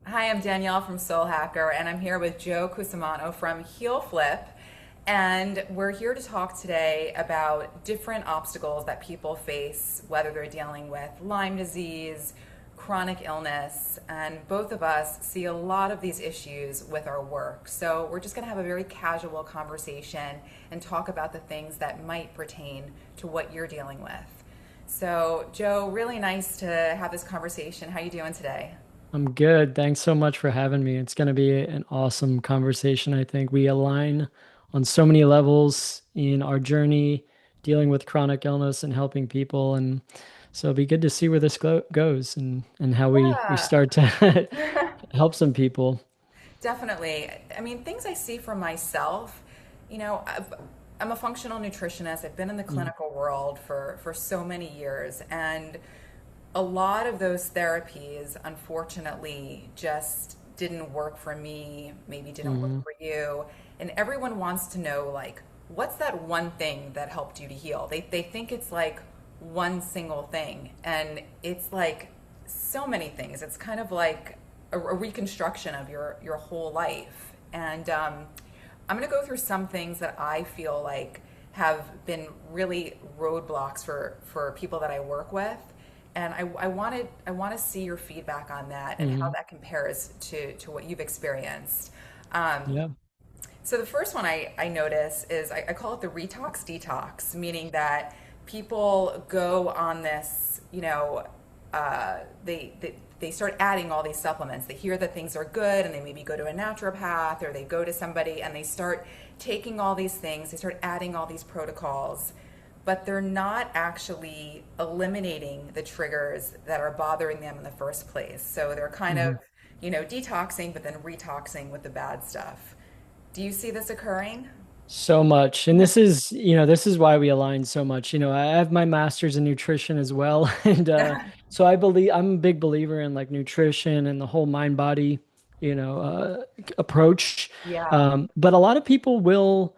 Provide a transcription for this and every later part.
Hi, I'm Danielle from Soulhakker, and I'm here with Joe Cusumano from Heel Flip. And we're here to talk today about different obstacles that people face, whether they're dealing with Lyme disease, chronic illness, and both of us see a lot of these issues with our work. So we're just going to have a very casual conversation and talk about the things that might pertain to what you're dealing with. So, Joe, really nice to have this conversation. How you doing today? I'm good. Thanks so much for having me. It's going to be an awesome conversation. I think we align on so many levels in our journey dealing with chronic illness and helping people. And so it'll be good to see where this goes and how we Yeah. start to help some people. Definitely. I mean, things I see for myself, you know, I'm a functional nutritionist. I've been in the Mm, clinical world for so many years, and a lot of those therapies, unfortunately, just didn't work for me, maybe didn't work mm, for you. And everyone wants to know, like, what's that one thing that helped you to heal? They think it's like one single thing, and it's like so many things. It's kind of like a reconstruction of your whole life. And I'm going to go through some things that I feel like have been really roadblocks for people that I work with. And I want to see your feedback on that and how mm. that compares to what you've experienced. Um, Yeah. so the first one I notice is I call it the Retox Detox, meaning that people go on this, they start adding all these supplements. They hear that things are good and they maybe go to a naturopath or they go to somebody and they start taking all these things, they start adding all these protocols, but they're not actually eliminating the triggers that are bothering them in the first place. So they're kind of, Mhm. detoxing, but then retoxing with the bad stuff. Do you see this occurring? So much. And this is why we align so much. I have my master's in nutrition as well. And so I'm a big believer in like nutrition and the whole mind body, approach. Yeah, But a lot of people will,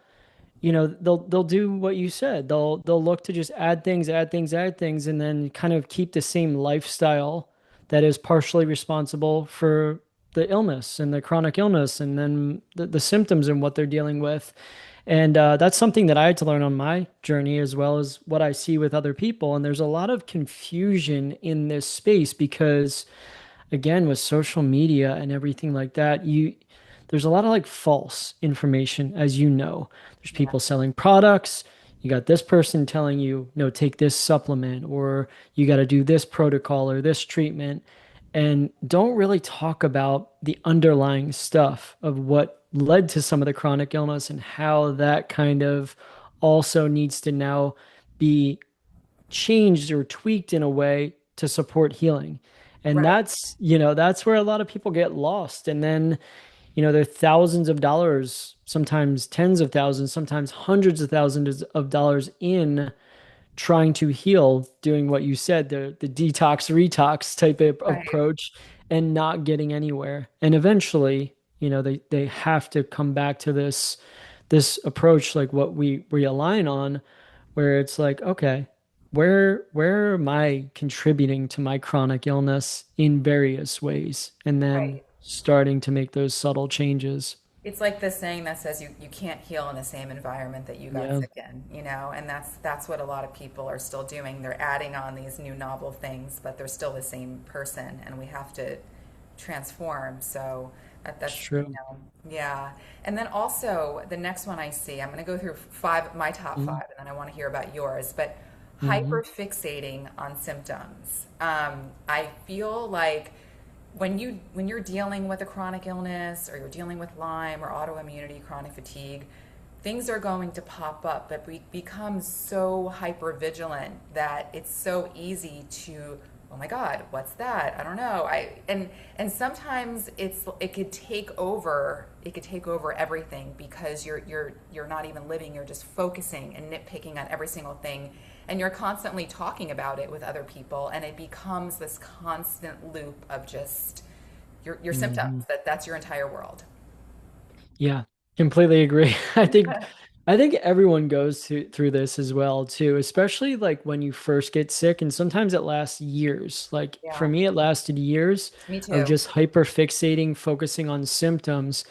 they'll do what you said. They'll look to just add things, add things, add things, and then kind of keep the same lifestyle that is partially responsible for the illness and the chronic illness and then the symptoms and what they're dealing with. And that's something that I had to learn on my journey, as well as what I see with other people. And there's a lot of confusion in this space because, again, with social media and everything like that, there's a lot of like false information, as you know. There's yeah, people selling products. You got this person telling you, no, take this supplement, or you got to do this protocol or this treatment, and don't really talk about the underlying stuff of what led to some of the chronic illness and how that kind of also needs to now be changed or tweaked in a way to support healing. And right. that's where a lot of people get lost. And then, they're thousands of dollars, sometimes tens of thousands, sometimes hundreds of thousands of dollars in trying to heal, doing what you said, the detox retox type of Right. approach and not getting anywhere. And eventually, they have to come back to this approach like what we align on, where it's like, okay, where am I contributing to my chronic illness in various ways? And then Right. starting to make those subtle changes. It's like this saying that says you can't heal in the same environment that you got Yeah, sick in, and that's what a lot of people are still doing. They're adding on these new novel things, but they're still the same person, and we have to transform. So it's that's, true. yeah. And then also the next one I see, I'm going to go through five, my top Mm-hmm. five, and then I want to hear about yours, but Mm-hmm. hyperfixating on symptoms. I feel like when you're dealing with a chronic illness or you're dealing with Lyme or autoimmunity, chronic fatigue, things are going to pop up, but we become so hyper vigilant that it's so easy to, oh my God, what's that? I don't know. And sometimes it could take over everything because you're not even living, you're just focusing and nitpicking on every single thing, and you're constantly talking about it with other people, and it becomes this constant loop of just your symptoms, Mm-hmm. that's your entire world. Yeah, completely agree. I think I think everyone goes through this as well too, especially like when you first get sick, and sometimes it lasts years. Like for Yeah, me, it lasted years me of too. just hyperfixating, focusing on symptoms.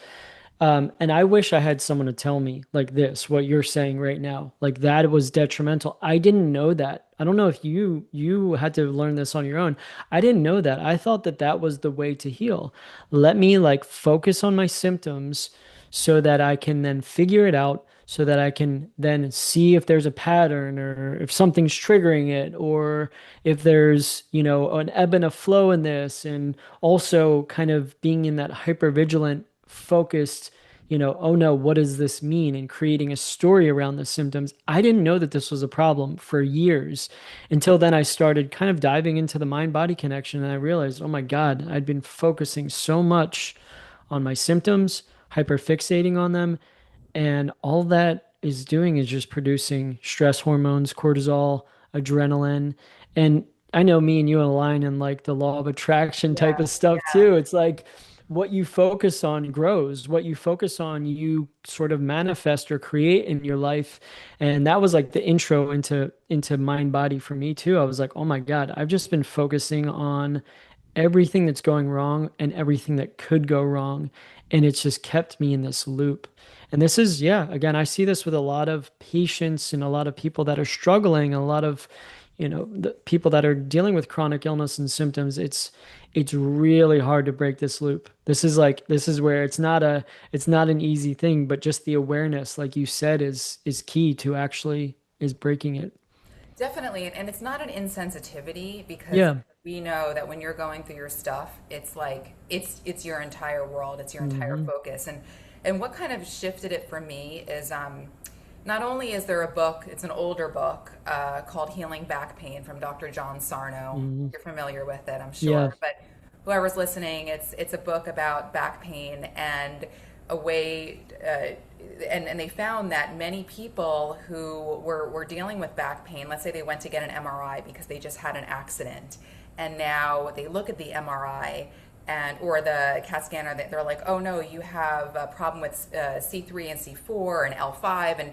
And I wish I had someone to tell me like this, what you're saying right now, like that was detrimental. I didn't know that. I don't know if you had to learn this on your own. I didn't know that. I thought that that was the way to heal. Let me like focus on my symptoms so that I can then figure it out, so that I can then see if there's a pattern or if something's triggering it, or if there's, an ebb and a flow in this, and also kind of being in that hypervigilant focused, oh no, what does this mean? And creating a story around the symptoms. I didn't know that this was a problem for years until then I started kind of diving into the mind body connection. And I realized, oh my God, I'd been focusing so much on my symptoms, hyperfixating on them. And all that is doing is just producing stress hormones, cortisol, adrenaline. And I know me and you align in like the law of attraction type Yeah, of stuff yeah. too. It's like what you focus on grows. What you focus on, you sort of manifest or create in your life. And that was like the intro into mind body for me too. I was like, oh my God, I've just been focusing on everything that's going wrong and everything that could go wrong. And it's just kept me in this loop. And this is, yeah, again, I see this with a lot of patients and a lot of people that are struggling, a lot of, the people that are dealing with chronic illness and symptoms. It's really hard to break this loop. This is where it's not an easy thing, but just the awareness, like you said, is key to actually is breaking it. Definitely, and it's not an insensitivity because Yeah. we know that when you're going through your stuff, it's like it's your entire world, it's your entire Hmm. focus. And what kind of shifted it for me is not only is there a book, it's an older book called Healing Back Pain from Dr. John Sarno. Hmm. You're familiar with it, I'm Yeah. sure, but whoever's listening, it's a book about back pain and a way. And they found that many people who were dealing with back pain, let's say they went to get an MRI because they just had an accident, and now they look at the MRI and or the CAT scanner, they're like, oh no, you have a problem with C3 and C4 and L5, and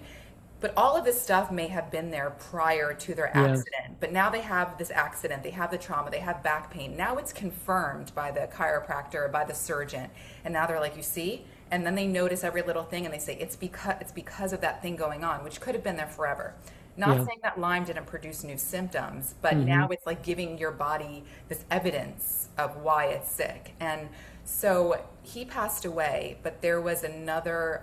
but all of this stuff may have been there prior to their Yeah. accident. But now they have this accident, they have the trauma, they have back pain. Now it's confirmed by the chiropractor, by the surgeon. And now they're like, you see? And then they notice every little thing and they say, it's because of that thing going on, which could have been there forever. Not Yeah. saying that Lyme didn't produce new symptoms, but Hmm. now it's like giving your body this evidence of why it's sick. And so he passed away, but there was another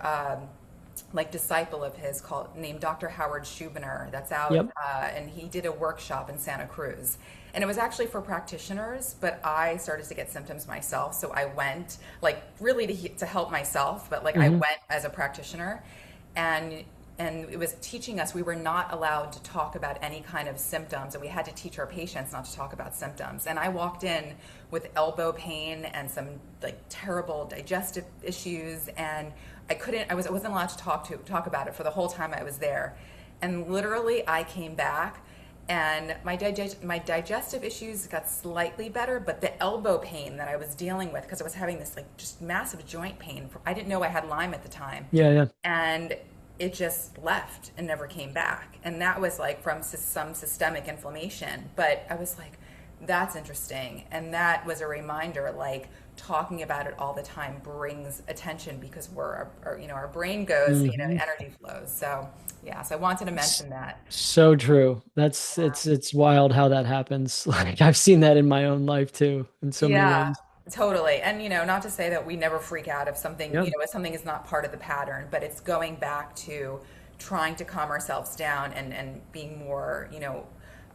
like disciple of his called named Dr. Howard Schubiner that's out, Yep. and he did a workshop in Santa Cruz, and it was actually for practitioners. But I started to get symptoms myself, so I went like really to help myself, but like I Hmm. went as a practitioner, and and it was teaching us we were not allowed to talk about any kind of symptoms, and we had to teach our patients not to talk about symptoms. And I walked in with elbow pain and some like terrible digestive issues, and I wasn't allowed to talk about it for the whole time I was there. And literally I came back and my digestive issues got slightly better, but the elbow pain that I was dealing with, because I was having this like just massive joint pain, I didn't know I had Lyme at the time, Yeah. Yeah. and it just left and never came back. And that was like from some systemic inflammation. But I was like, that's interesting. And that was a reminder, like talking about it all the time brings attention because our brain goes, Hmm. energy flows. So yeah, so I wanted to mention that. So true. That's it's wild how that happens. Like I've seen that in my own life too, in so many Yeah, ways. totally. And not to say that we never freak out Yeah. if something is not part of the pattern, but it's going back to trying to calm ourselves down and being more,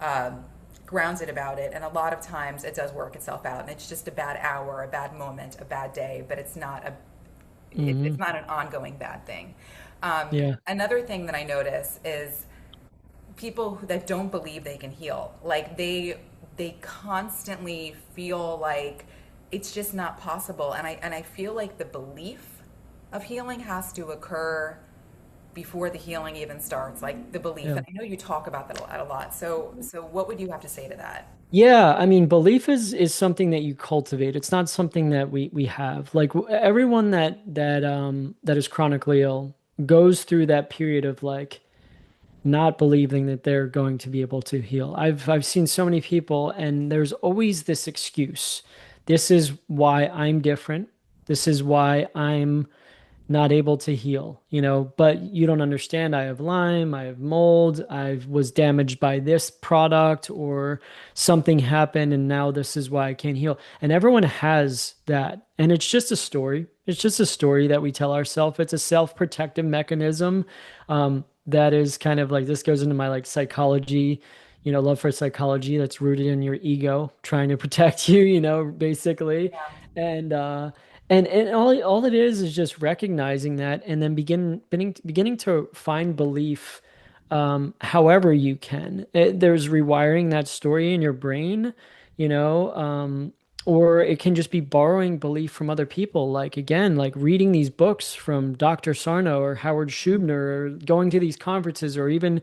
um, grounded about it. And a lot of times it does work itself out, and it's just a bad hour, a bad moment, a bad day, but it's Hmm. not an ongoing bad thing. Yeah. Another thing that I notice is people that don't believe they can heal. Like they constantly feel like it's just not possible. And I feel like the belief of healing has to occur before the healing even starts. Like the belief. Yeah. And I know you talk about that a lot. So what would you have to say to that? Yeah, I mean, belief is something that you cultivate. It's not something that we have. Like everyone that is chronically ill, goes through that period of like not believing that they're going to be able to heal. I've seen so many people, and there's always this excuse. This is why I'm different. This is why I'm not able to heal, but you don't understand. I have Lyme, I have mold, I was damaged by this product, or something happened, and now this is why I can't heal. And everyone has that. And it's just a story. It's just a story that we tell ourselves. It's a self-protective mechanism. That is kind of like, this goes into my like psychology, love for psychology, that's rooted in your ego trying to protect you, basically. Yeah. And and all it is just recognizing that, and then beginning to find belief, however you can. There's rewiring that story in your brain, you know, um, or it can just be borrowing belief from other people. Like again, like reading these books from Dr. Sarno or Howard Schubner, or going to these conferences, or even,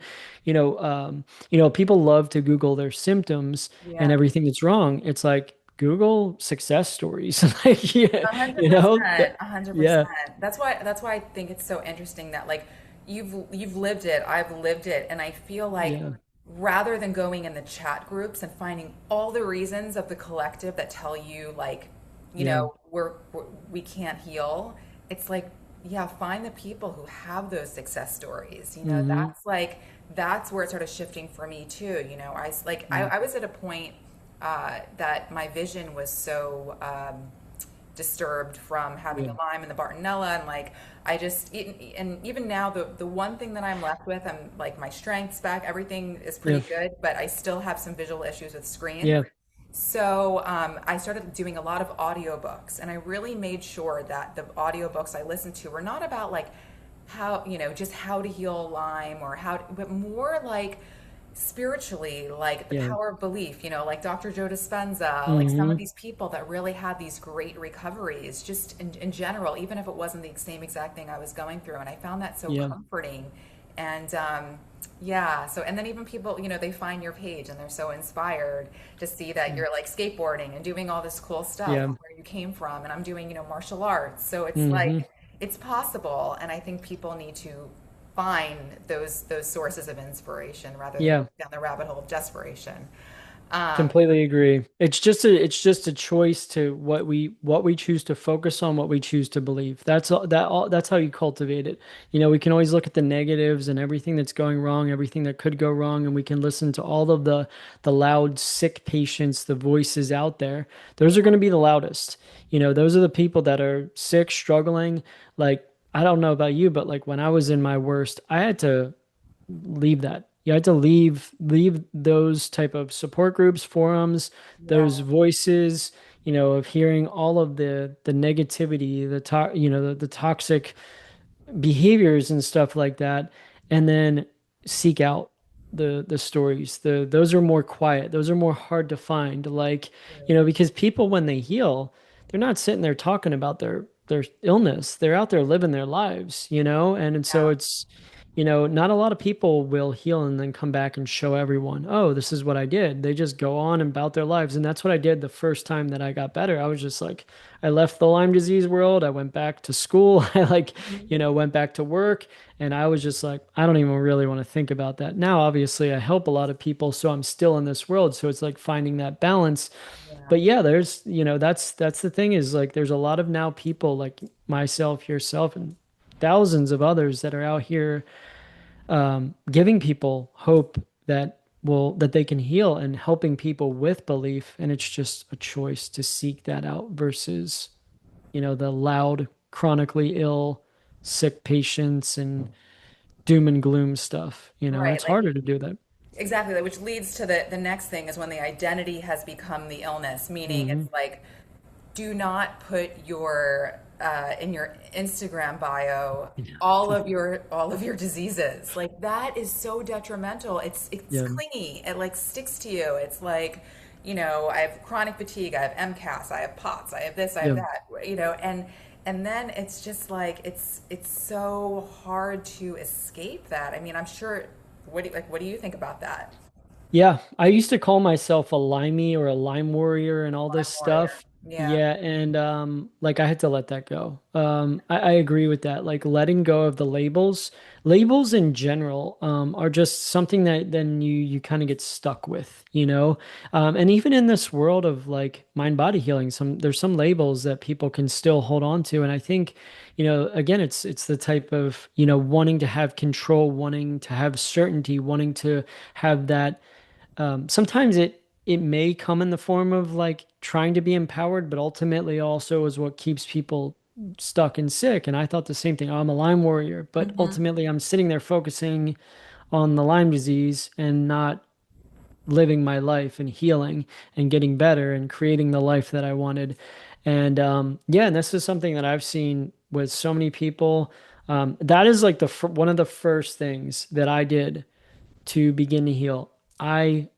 people love to Google their symptoms and Yeah. everything that's wrong. It's like Google success stories. Like, yeah, A hundred you know, percent, a hundred yeah, percent. That's why I think it's so interesting that like you've lived it, I've lived it, and I feel like yeah, rather than going in the chat groups and finding all the reasons of the collective that tell you like, yeah, we can't heal, it's like, yeah, find the people who have those success stories. hmm, That's where it started shifting for me too. yeah, I was at a point that my vision was so disturbed from having the yeah, Lyme and the Bartonella, and like and even now the one thing that I'm left with, I'm like my strength's back, everything is yeah, pretty good, but I still have some visual issues with screen. yeah, So I started doing a lot of audiobooks, and I really made sure that the audiobooks I listened to were not about like how, just how to heal Lyme or but more like spiritually, like the yeah, power of belief, like Dr. Joe Dispenza, like some of hmm, these people that really had these great recoveries, just in general, even if it wasn't the same exact thing I was going through. And I found that so yeah, comforting. And yeah, so, and then even people, they find your page and they're so inspired to see that yeah, you're like skateboarding and doing all this cool stuff yeah, where you came from. And I'm doing, martial arts. So it's hmm, like, it's possible. And I think people need to find those sources of inspiration rather than yeah. going down the rabbit hole of desperation. Um, Completely agree. It's just a choice to what we choose to focus on, what we choose to believe. That's how you cultivate it. We can always look at the negatives and everything that's going wrong, everything that could go wrong, and we can listen to all of the loud, sick patients, the voices out there. Those are going to be the loudest. Those are the people that are sick, struggling. Like, I don't know about you, but like when I was in my worst, I had to leave that. You had to leave those type of support groups, forums, those yeah, voices, of hearing all of the negativity, the toxic behaviors and stuff like that, and then seek out the stories. Those are more quiet. Those are more hard to find. Like, because people when they heal, they're not sitting there talking about their illness. They're out there living their lives, and so yeah, it's not a lot of people will heal and then come back and show everyone, oh, this is what I did. They just go on about their lives. And that's what I did the first time that I got better. I was just like, I left the Lyme disease world. I went back to school. I like, went back to work. And I was just like, I don't even really want to think about that. Now, obviously, I help a lot of people. So I'm still in this world. So it's like finding that balance. yeah, But yeah, there's, that's the thing is like, there's a lot of now people like myself, yourself, and thousands of others that are out here giving people hope that they can heal, and helping people with belief. And it's just a choice to seek that out versus, the loud, chronically ill, sick patients and doom and gloom stuff. right. It's Like harder to do that. exactly, like, which leads to the next thing is when the identity has become the illness, meaning Hmm. it's like, do not put your in your Instagram bio all of your diseases. Like that is so detrimental. It's Yeah. clingy. It like sticks to you. It's like, I have chronic fatigue, I have MCAS, I have POTS, I have this, I have Yeah. that, and then it's just like it's so hard to escape that. I mean, I'm sure what do you think about that? Yeah. I used to call myself a limey or a lime warrior and all this Lyme warrior. stuff. Yeah. Yeah, and like I had to let that go. I agree with that. Like letting go of the labels. Labels in general are just something that then you kind of get stuck with, you know? And even in this world of like mind body healing, there's some labels that people can still hold on to. And I think, again, it's the type of, wanting to have control, wanting to have certainty, wanting to have that sometimes it may come in the form of like trying to be empowered, but ultimately also is what keeps people stuck and sick. And I thought the same thing. Oh, I'm a Lyme warrior, but Hmm. ultimately I'm sitting there focusing on the Lyme disease and not living my life and healing and getting better and creating the life that I wanted. And yeah, and this is something that I've seen with so many people. That is like one of the first things that I did to begin to heal. I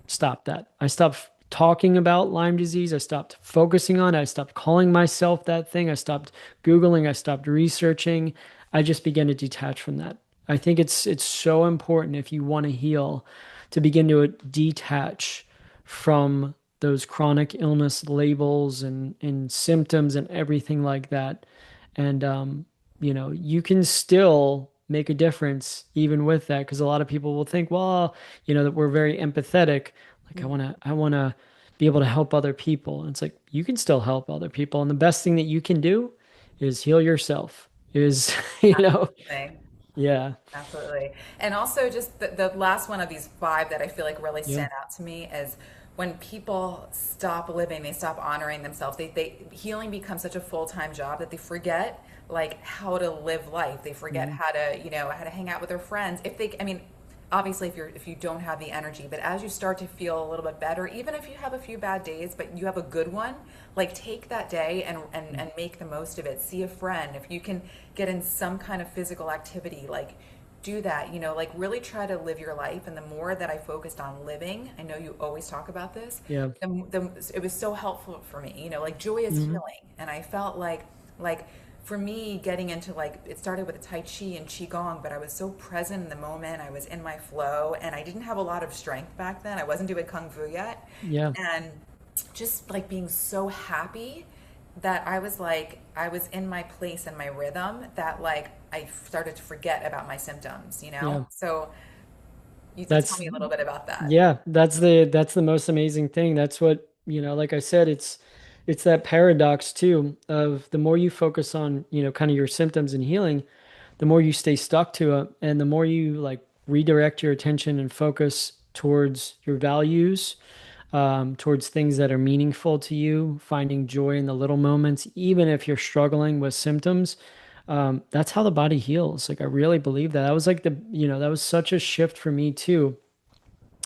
stopped that. I stopped talking about Lyme disease. I stopped focusing on it. I stopped calling myself that thing. I stopped Googling. I stopped researching. I just began to detach from that. I think it's so important if you want to heal to begin to detach from those chronic illness labels and symptoms and everything like that. And you can still make a difference even with that because a lot of people will think, well, that we're very empathetic. Like I want to be able to help other people. And it's like you can still help other people. And the best thing that you can do is heal yourself. Is, Absolutely. yeah. Absolutely. And also, just the last one of these five that I feel like really Yeah. stand out to me is when people stop living, they stop honoring themselves. Healing becomes such a full-time job that they forget like how to live life. They forget Mhm. how to, how to hang out with their friends. I mean, obviously if you don't have the energy, but as you start to feel a little bit better, even if you have a few bad days but you have a good one, like take that day and make the most of it. See a friend. If you can get in some kind of physical activity, like do that, like really try to live your life. And the more that I focused on living, I know you always talk about this, Yeah. it was so helpful for me, like joy is Hmm. healing. And I felt like for me, getting into like, it started with Tai Chi and Qigong, but I was so present in the moment. I was in my flow and I didn't have a lot of strength back then. I wasn't doing Kung Fu yet. Yeah. And just like being so happy that I was in my place and my rhythm that like I started to forget about my symptoms. Yeah. So you can tell That's me a little bit about that. Yeah, that's the most amazing thing. That's what, like I said, it's that paradox too of the more you focus on, kind of your symptoms and healing, the more you stay stuck to it and the more you like redirect your attention and focus towards your values, towards things that are meaningful to you, finding joy in the little moments, even if you're struggling with symptoms. That's how the body heals. Like I really believe that. That was like that was such a shift for me too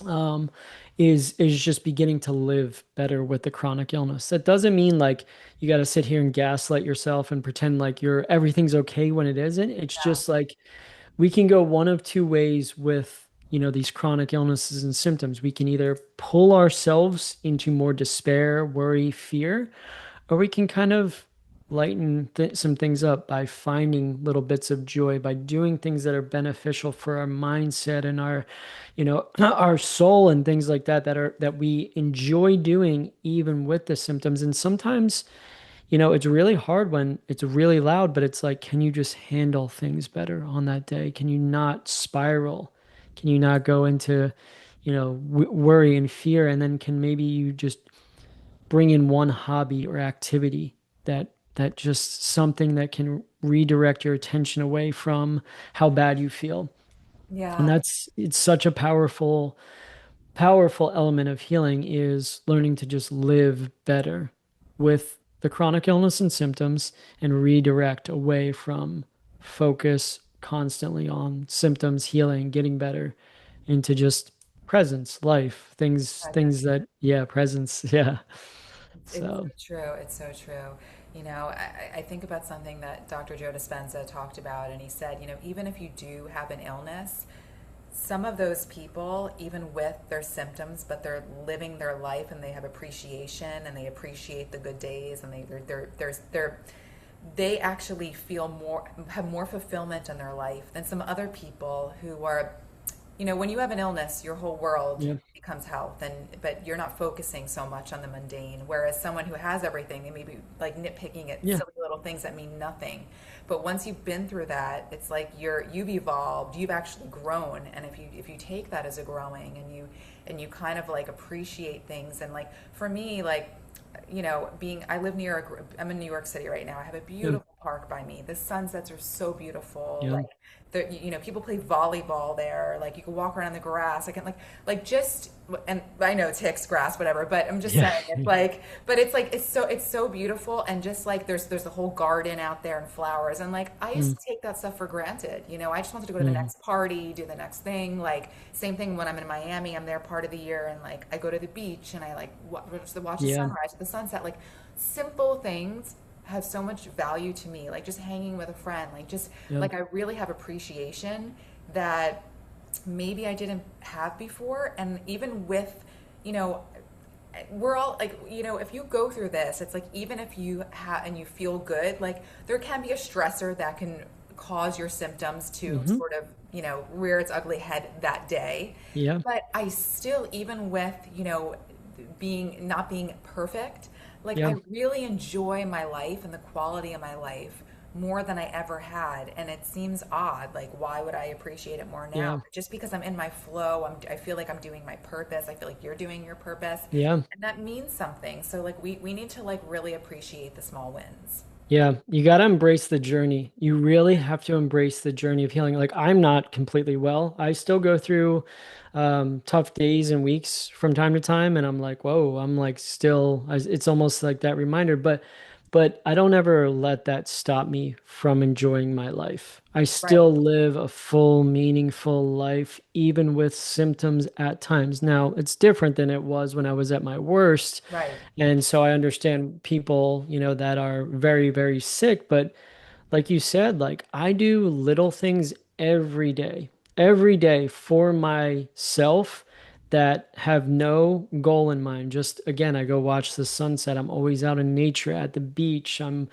um, is just beginning to live better with the chronic illness. That doesn't mean like you got to sit here and gaslight yourself and pretend like everything's okay when it isn't. It's Yeah. just like we can go one of two ways with, these chronic illnesses and symptoms. We can either pull ourselves into more despair, worry, fear, or we can kind of lighten some things up by finding little bits of joy, by doing things that are beneficial for our mindset and our, our soul and things like that we enjoy doing even with the symptoms. And sometimes, it's really hard when it's really loud, but it's like, can you just handle things better on that day? Can you not spiral? Can you not go into, worry and fear? And then can maybe you just bring in one hobby or activity that just something that can redirect your attention away from how bad you feel. And Yeah. it's such a powerful element of healing is learning to just live better with the chronic illness and symptoms and redirect away from focus constantly on symptoms, healing, getting better into just presence, life, things Present. that, yeah, presence. Yeah. It's so So, true. It's so true. I think about something that Dr. Joe Dispenza talked about, and he said, even if you do have an illness, some of those people, even with their symptoms, but they're living their life and they have appreciation and they appreciate the good days and they actually have more fulfillment in their life than some other people who are when you have an illness, your whole world Yeah. becomes health, and but you're not focusing so much on the mundane. Whereas someone who has everything, they may be like nitpicking at Yeah. silly little things that mean nothing. But once you've been through that, it's like you've evolved, you've actually grown, and if you take that as a growing, and you kind of like appreciate things, and like for me, like I live near I'm in New York City right now. I have a Yeah. beautiful park by me. The sunsets are so beautiful. Yeah. Like people play volleyball there. Like you can walk around the grass. I can like just and I know it's Hicks grass, whatever. But I'm just Yeah. saying it's like, but it's like it's so beautiful, and just like there's the whole garden out there and flowers, and like I used Mm, to take that stuff for granted. I just wanted to go to the mm, next party, do the next thing. Like same thing when I'm in Miami. I'm there part of the year, and like I go to the beach and I like watch the yeah. sunrise, the sunset. Like simple things have so much value to me, like just hanging with a friend, like just Yeah. like I really have appreciation that maybe I didn't have before. And even with you know we're all like, if you go through this, it's like even if you have and you feel good, like there can be a stressor that can cause your symptoms to Hmm. sort of rear its ugly head that day. Yeah. But I still, even with being not being perfect, like Yeah. I really enjoy my life and the quality of my life more than I ever had. And it seems odd, like why would I appreciate it more now? Yeah. Just because I'm in my flow, I feel like I'm doing my purpose. I feel like you're doing your purpose, Yeah. and that means something. So like we need to like really appreciate the small wins. Yeah, you got to embrace the journey. You really have to embrace the journey of healing. Like, I'm not completely well. I still go through tough days and weeks from time to time, and I'm like, whoa, I'm like still. It's almost like that reminder, but I don't ever let that stop me from enjoying my life. I Right, still live a full, meaningful life, even with symptoms at times. Now, it's different than it was when I was at my worst. right. And so I understand people, that are very, very sick. But like you said, like I do little things every day for myself that have no goal in mind. Just again, I go watch the sunset. I'm always out in nature at the beach. I'm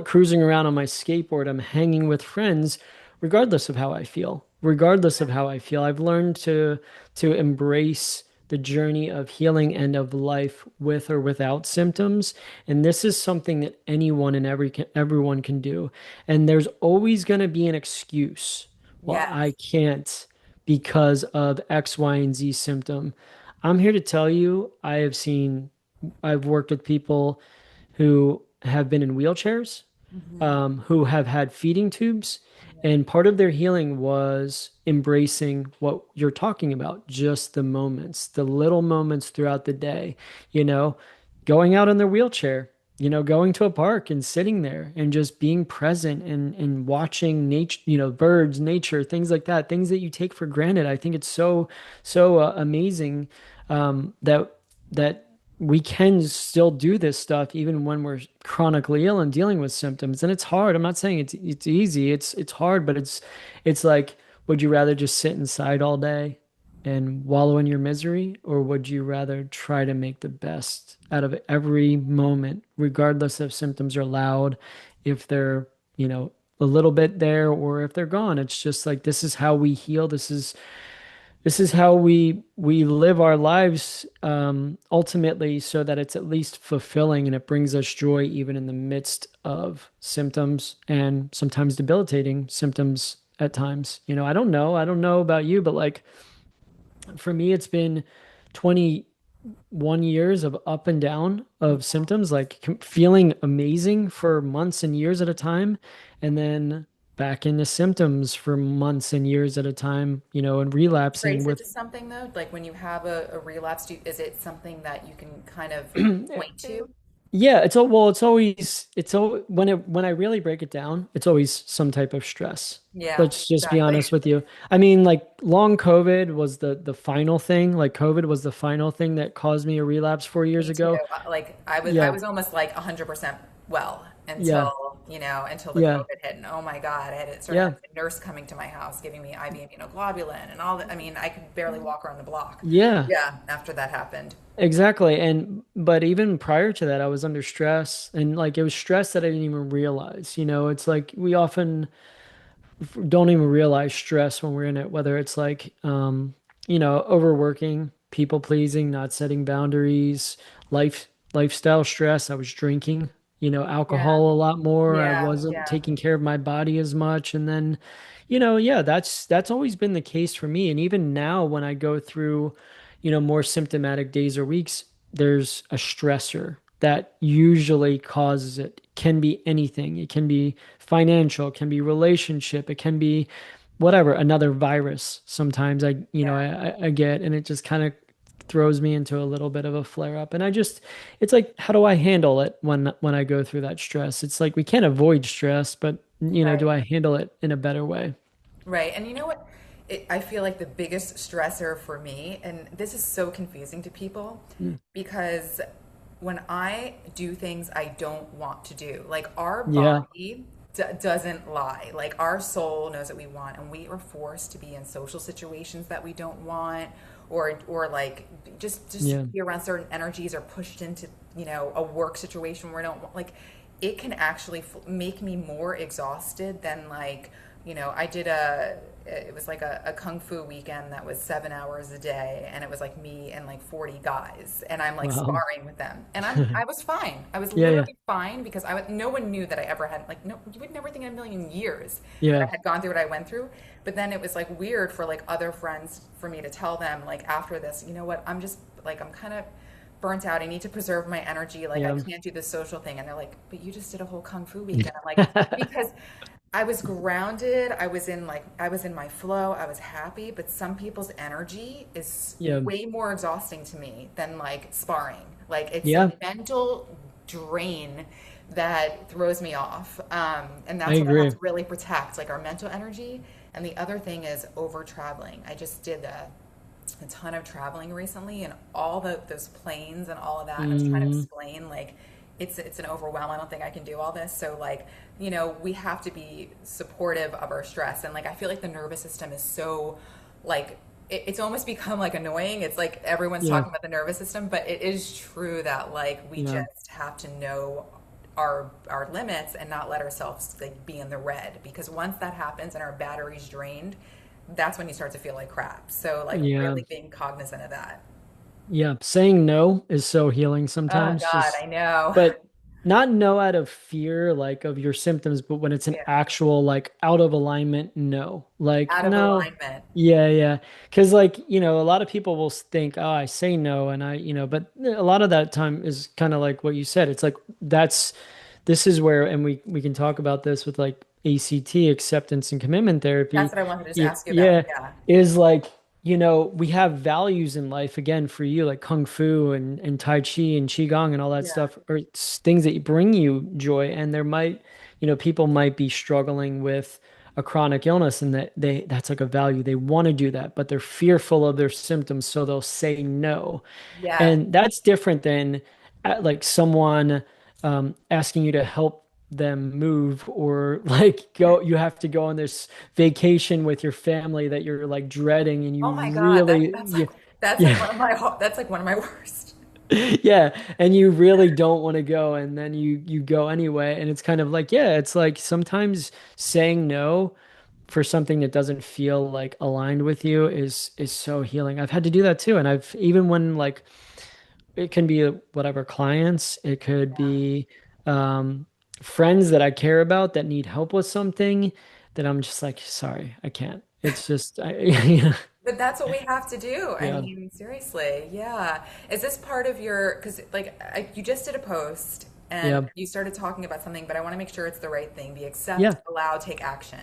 cruising around on my skateboard. I'm hanging with friends, regardless of how I feel. Regardless of how I feel, I've learned to embrace the journey of healing and of life with or without symptoms. And this is something that anyone and everyone can do. And there's always going to be an excuse. Well, I Yes. can't because of X, Y, and Z symptom. I'm here to tell you, I've worked with people who have been in wheelchairs, Hmm. who have had feeding tubes. And part of their healing was embracing what you're talking about, just the moments, the little moments throughout the day, you know, going out in their wheelchair, going to a park and sitting there and just being present and watching nature, birds, nature, things like that, things that you take for granted. I think it's so amazing that we can still do this stuff even when we're chronically ill and dealing with symptoms. And it's hard. I'm not saying it's easy. It's hard, but it's like, would you rather just sit inside all day and wallow in your misery, or would you rather try to make the best out of every moment, regardless if symptoms are loud, if they're, a little bit there, or if they're gone? It's just like this is how we heal. This is how we live our lives, ultimately, so that it's at least fulfilling and it brings us joy even in the midst of symptoms and sometimes debilitating symptoms at times. I don't know about you, but like for me it's been 21 years of up and down of symptoms, like feeling amazing for months and years at a time, and then back into symptoms for months and years at a time, and relapsing Trace it with to something though, like when you have a relapse, is it something that you can kind of point to? Yeah, it's all well, it's all when I really break it down, it's always some type of stress. Yeah, Let's just be exactly. honest with you. I mean, like long COVID was the final thing. Like COVID was the final thing that caused me a relapse 4 years Me too. ago. Like I Yeah, was almost like 100% well yeah, until the yeah, COVID hit, and oh my God, started yeah, having a nurse coming to my house giving me IV immunoglobulin and all that. I mean, I could barely walk around the block. yeah, Yeah, after that happened. exactly. And but even prior to that, I was under stress, and like it was stress that I didn't even realize. It's like we often don't even realize stress when we're in it, whether it's like, overworking, people pleasing, not setting boundaries, lifestyle stress. I was drinking, Yeah. alcohol a lot more. I Yeah. wasn't Yeah. taking care of my body as much. And then, yeah, that's always been the case for me. And even now when I go through, more symptomatic days or weeks, there's a stressor that usually causes it. Can be anything. It can be financial, it can be relationship, it can be whatever, another virus. Sometimes Yeah. I get, and it just kind of throws me into a little bit of a flare up. And it's like, how do I handle it when I go through that stress? It's like we can't avoid stress, but do Right. I handle it in a better way? Right. And you know what? I feel like the biggest stressor for me, and this is so confusing to people Mm. because when I do things I don't want to do, like our Yeah. body doesn't lie. Like our soul knows what we want, and we are forced to be in social situations that we don't want, or like just Yeah. be around certain energies, or pushed into a work situation where I don't want. Like it can actually make me more exhausted than like I did it was like a kung fu weekend that was 7 hours a day, and it was like me and like 40 guys, and I'm like Wow. sparring with them, and I was fine. I was Yeah, yeah. literally fine because no one knew that I ever had, like, no, you would never think in a million years that Yeah. I had gone through what I went through. But then it was like weird for like other friends for me to tell them like after this, you know what, I'm just like I'm kind of burnt out. I need to preserve my energy. Like I Yeah. can't do this social thing. And they're like, but you just did a whole kung fu weekend. I'm like, because I was grounded. I was in my flow. I was happy, but some people's energy is Yeah. way more exhausting to me than like sparring. Like it's a Yeah. mental drain that throws me off. And I that's what I have agree. to really protect, like our mental energy. And the other thing is over traveling. I just did a ton of traveling recently, and all those planes and all of that. And I was trying to Mm, explain like it's an overwhelm. I don't think I can do all this. So like we have to be supportive of our stress, and like I feel like the nervous system is so like it's almost become like annoying. It's like everyone's yeah. talking about the nervous system, but it is true that like we Yeah. just have to know our limits and not let ourselves like be in the red, because once that happens and our battery's drained, that's when you start to feel like crap. So like Yeah. really being cognizant of that. Yeah. Saying no is so healing Oh sometimes. God, Just I know. but not no out of fear, like of your symptoms, but when it's an Yeah. actual, like, out of alignment, no. Like, Out of no. alignment. Yeah, yeah. Because, like, a lot of people will think, oh, I say no, and but a lot of that time is kind of like what you said. It's like this is where, and we can talk about this with like ACT, acceptance and commitment That's therapy. what I wanted to just ask you about. Yeah, Yeah. is like, we have values in life, again, for you, like kung fu and tai chi and qigong and all that Yeah. stuff, are things that bring you joy. And there might, people might be struggling with a chronic illness, and that's like a value. They want to do that, but they're fearful of their symptoms, so they'll say no. Yes. And that's different than like someone asking you to help them move, or like you have to go on this vacation with your family that you're like dreading, and you Oh my God. really, That's like yeah, one of my that's like one of my worst. yeah, and you really don't want to go, and then you go anyway, and it's kind of like, yeah, it's like sometimes saying no for something that doesn't feel like aligned with you is so healing. I've had to do that too, and I've even when like it can be whatever, clients, it could Yeah. be um, friends that I care about that need help with something, that I'm just like, sorry, I can't. It's just, yeah, But that's what we have to do. I yeah, mean, seriously. Yeah. Is this part of your, because like you just did a post and yeah, you started talking about something, but I want to make sure it's the right thing. Be accept, yeah. allow, take action.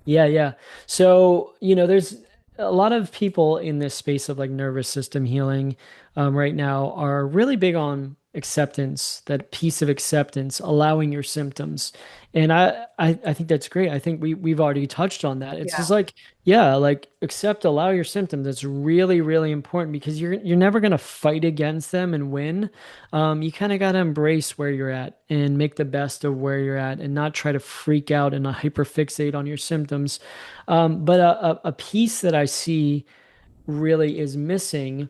Yeah, yeah. So, there's a lot of people in this space of like nervous system healing right now are really big on acceptance, that piece of acceptance, allowing your symptoms. And I think that's great. I think we've already touched on that. It's just Yeah. like, yeah, like accept, allow your symptoms. It's really, really important, because you're never gonna fight against them and win. You kind of got to embrace where you're at and make the best of where you're at, and not try to freak out and hyperfixate on your symptoms. But a piece that I see really is missing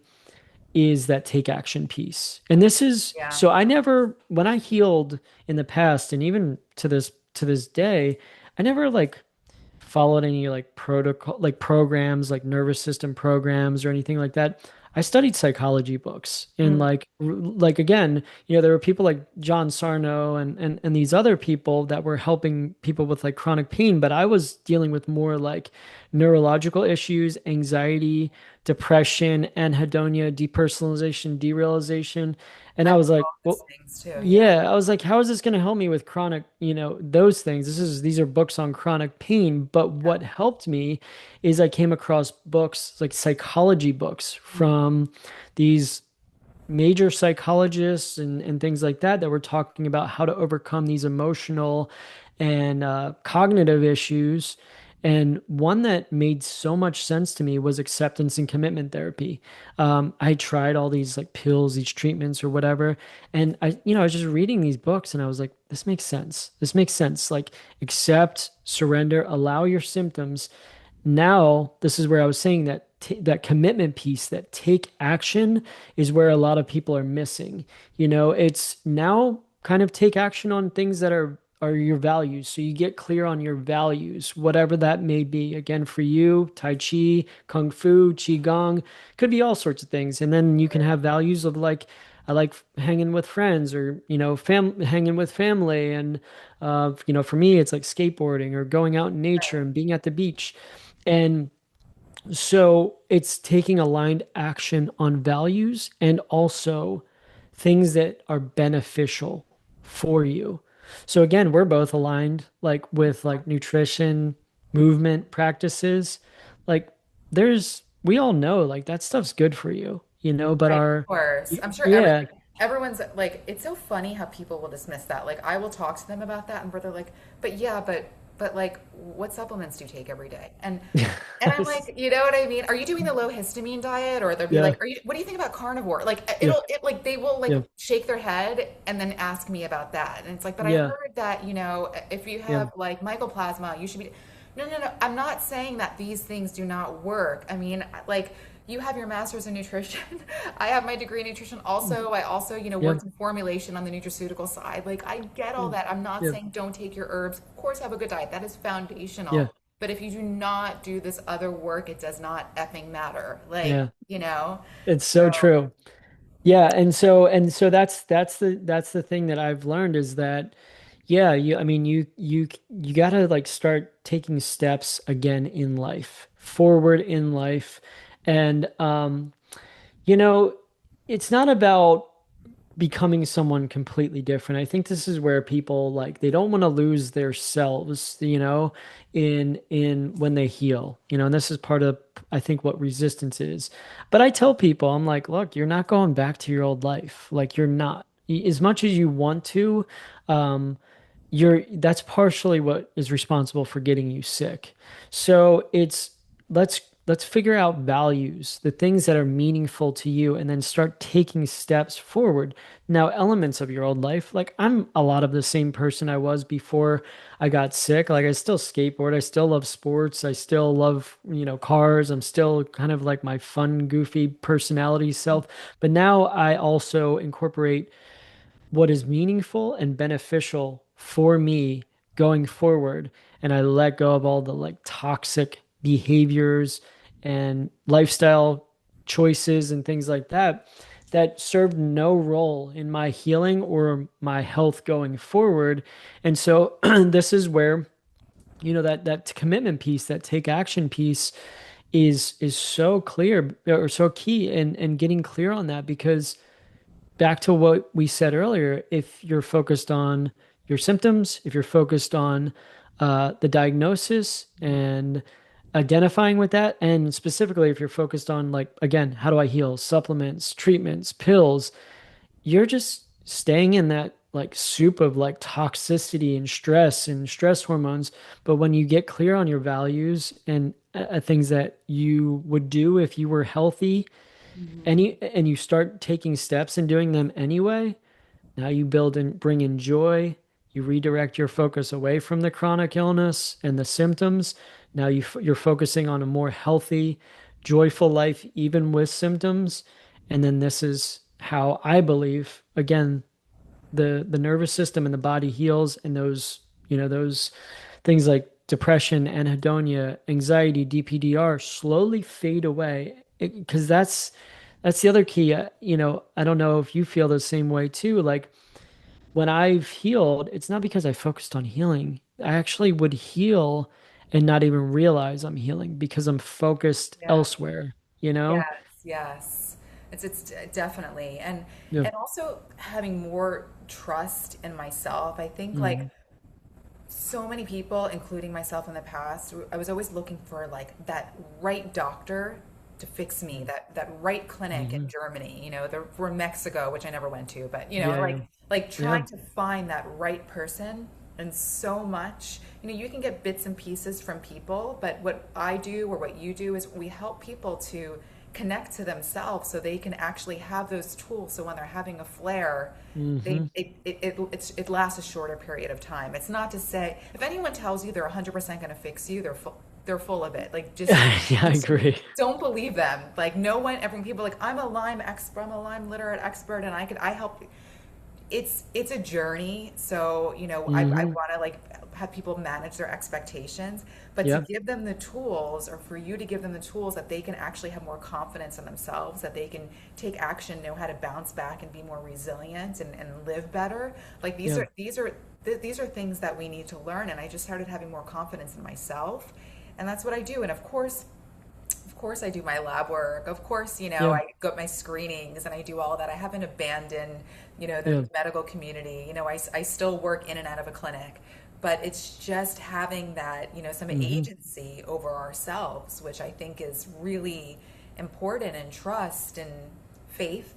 is that take action piece. And this is, Yeah. so I never, when I healed in the past, and even to this day, I never like followed any like protocol, like programs, like nervous system programs or anything like that. I studied psychology books and Mm, like again, there were people like John Sarno and these other people that were helping people with like chronic pain, but I was dealing with more like neurological issues, anxiety, depression, anhedonia, depersonalization, derealization. And I I love was like, all those well, things too. Yeah. yeah, I was like, how is this going to help me with chronic, those things? These are books on chronic pain. But Yeah. what helped me is I came across books, like psychology books Mm, from these major psychologists and things like that were talking about how to overcome these emotional and cognitive issues. And one that made so much sense to me was acceptance and commitment therapy. I tried all these like pills, these treatments or whatever, and I was just reading these books and I was like, this makes sense. This makes sense. Like accept, surrender, allow your symptoms. Now, this is where I was saying that that commitment piece, that take action is where a lot of people are missing. It's now kind of take action on things that are your values. So you get clear on your values, whatever that may be. Again, for you, Tai Chi, Kung Fu, Qigong, could be all sorts of things. And then you can have values of like, I like hanging with friends or, hanging with family. And, for me, it's like skateboarding or going out in nature and being at the beach. And so it's taking aligned action on values and also things that are beneficial for you. So again, we're both aligned like with like nutrition, movement practices. Like we all know like that stuff's good for you, but Right, of course. I'm sure yeah, everyone's like, it's so funny how people will dismiss that. Like, I will talk to them about that, and they're like, but yeah, but like, what supplements do you take every day? And I'm like, you know what I mean? Are you doing the low histamine diet? Or they'll be yeah, like, what do you think about carnivore? Like, yeah, like they will like yeah, shake their head and then ask me about that. And it's like, but I yeah, heard that, if you yeah, have like mycoplasma, you should be. No, no, no. I'm not saying that these things do not work. I mean, like you have your master's in nutrition. I have my degree in nutrition also. I also, yeah, worked in formulation on the nutraceutical side. Like I get all yeah, that. I'm not yeah, saying don't take your herbs. Of course, have a good diet. That is yeah, foundational. But if you do not do this other work, it does not effing matter. Like, yeah. It's so so true. Yeah, and so that's the thing that I've learned is that yeah, I mean you got to like start taking steps again in life, forward in life. And you know, it's not about becoming someone completely different. I think this is where people like they don't want to lose their selves, in when they heal. And this is part of I think what resistance is. But I tell people, I'm like, look, you're not going back to your old life. Like you're not. As much as you want to, um, that's partially what is responsible for getting you sick. So let's figure out values, the things that are meaningful to you, and then start taking steps forward. Now, elements of your old life, like I'm a lot of the same person I was before I got sick. Like I still skateboard, I still love sports, I still love, cars. I'm still kind of like my fun, goofy personality self. But now I also incorporate what is meaningful and beneficial for me going forward. And I let go of all the like toxic behaviors and lifestyle choices and things like that served no role in my healing or my health going forward. And so this is where, that commitment piece, that take action piece is so clear or so key and getting clear on that because back to what we said earlier, if you're focused on your symptoms, if you're focused on the diagnosis and identifying with that, and specifically if you're focused on, like, again, how do I heal, supplements, treatments, pills, you're just staying in that like soup of like toxicity and stress hormones. But when you get clear on your values and things that you would do if you were healthy mhm. and you start taking steps and doing them anyway, now you build and bring in joy. You redirect your focus away from the chronic illness and the symptoms. Now you're focusing on a more healthy, joyful life, even with symptoms. And then this is how I believe, again, the nervous system and the body heals, and those things like depression, anhedonia, anxiety, DPDR slowly fade away. Because that's the other key. I don't know if you feel the same way too. Like when I've healed, it's not because I focused on healing. I actually would heal and not even realize I'm healing because I'm focused Yeah. elsewhere, you know? Yes, yes. It's definitely, Yeah. and also having more trust in myself. I think like Hmm. so many people, including myself in the past, I was always looking for like that right doctor to fix me, that right clinic in Hmm. Germany, or Mexico, which I never went to, but Yeah, yeah. like trying Yeah. to find that right person. And so much, you can get bits and pieces from people, but what I do or what you do is we help people to connect to themselves so they can actually have those tools. So when they're having a flare, Hmm. it lasts a shorter period of time. It's not to say if anyone tells you they're 100% going to fix you, they're full of it. Like Yeah, I just agree. don't believe them. Like no one, every people are like I'm a Lyme expert, I'm a Lyme literate expert, and I help. It's a journey, so I Hmm. want to like have people manage their expectations, but to Yeah. give them the tools, or for you to give them the tools that they can actually have more confidence in themselves, that they can take action, know how to bounce back and be more resilient and live better. Like Yeah. these are things that we need to learn, and I just started having more confidence in myself, and that's what I do. And of course I do my lab work. Of course, Yeah. I got my screenings and I do all that. I haven't abandoned, the Yeah. medical community. I still work in and out of a clinic, but it's just having that, some Hmm. agency over ourselves, which I think is really important, and trust and faith.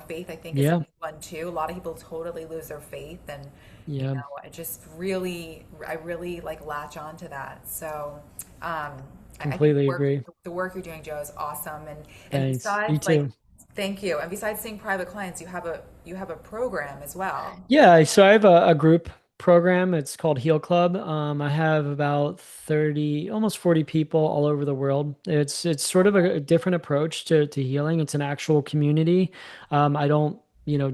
Faith I think is a Yeah. big one too. A lot of people totally lose their faith, and Yeah. I really like latch on to that. So, I think Completely agree. the work you're doing, Joe, is awesome. And Thanks. You besides, like, too. thank you. And besides seeing private clients, you have a program as well. Yeah, so I have a group program. It's called Heal Club. I have about 30, almost 40 people all over the world. It's sort of a different approach to healing. It's an actual community. I don't,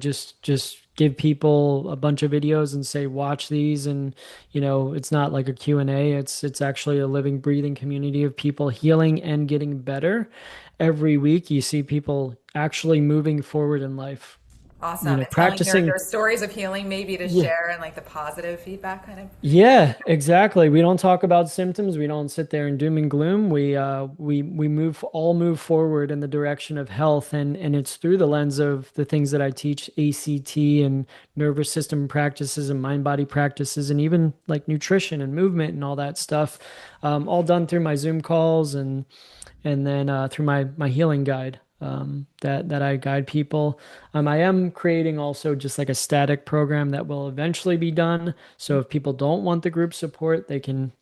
just give people a bunch of videos and say watch these, and it's not like a Q&A. It's actually a living, breathing community of people healing and getting better. Every week you see people actually moving forward in life, Awesome. And telling their practicing. stories of healing, maybe to Yeah. share, and like the positive feedback kind of. Yeah, exactly. We don't talk about symptoms. We don't sit there and doom and gloom. We move forward in the direction of health, and it's through the lens of the things that I teach, ACT and nervous system practices and mind body practices, and even like nutrition and movement and all that stuff, all done through my Zoom calls and then through my healing guide, that I guide people. I am creating also just like a static program that will eventually be done. So if people don't want the group support, they can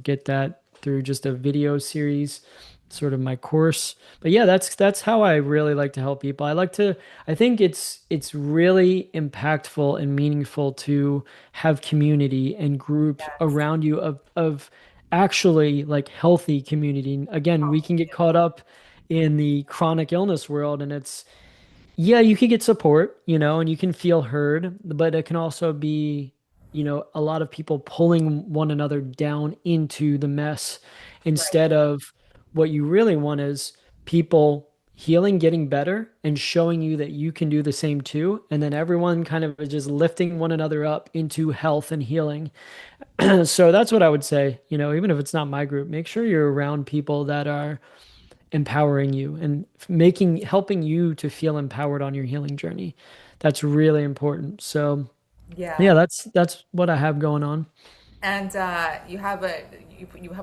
get that through just a video series, sort of my course. But yeah, that's how I really like to help people. I think it's really impactful and meaningful to have community and group Yes. around you of actually like healthy community. Again, we Oh, can get yeah. caught up in the chronic illness world, and yeah, you can get support, and you can feel heard, but it can also be, a lot of people pulling one another down into the mess Right. instead of what you really want is people healing, getting better, and showing you that you can do the same too. And then everyone kind of is just lifting one another up into health and healing. So that's what I would say, even if it's not my group, make sure you're around people that are empowering you and helping you to feel empowered on your healing journey. That's really important. So, Yeah. yeah, that's what I have going on. And you have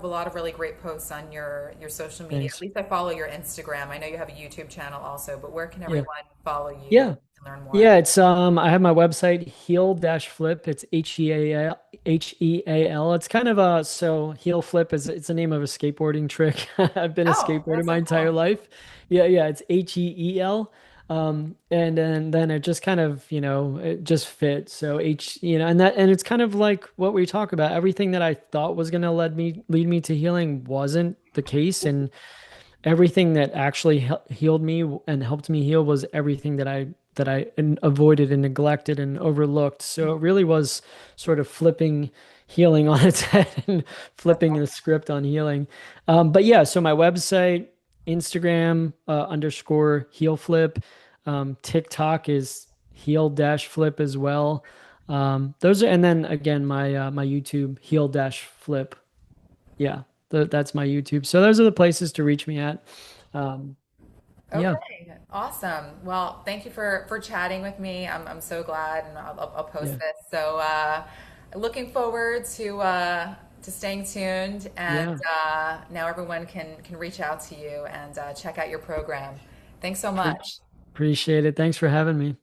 a lot of really great posts on your social media. At Thanks. least I follow your Instagram. I know you have a YouTube channel also, but where can Yeah. everyone follow you Yeah. and learn more? Yeah, it's I have my website Heal Dash Flip. It's Heal. It's kind of so Heel Flip is it's the name of a skateboarding trick. I've been a Oh, skateboarder that's my so entire cool. life. Yeah, yeah, it's Heel. And then it just kind of, it just fits. So and it's kind of like what we talk about. Everything that I thought was gonna lead me to healing wasn't the case. And everything that actually healed me and helped me heal was everything that I that avoided and neglected and overlooked. So it really was sort of flipping healing on its head and flipping the script on healing. But yeah, so my website, Instagram underscore heel flip, TikTok is heel dash flip as well. Those are, and then again, my YouTube heel dash flip. Yeah, that's my YouTube. So those are the places to reach me at. Um, yeah, Okay, awesome. Well, thank you for chatting with me. I'm so glad, and I'll post yeah, this. So, looking forward to staying tuned, and yeah. now everyone can reach out to you and check out your program. Thanks so Pre- much. Appreciate it. Thanks for having me.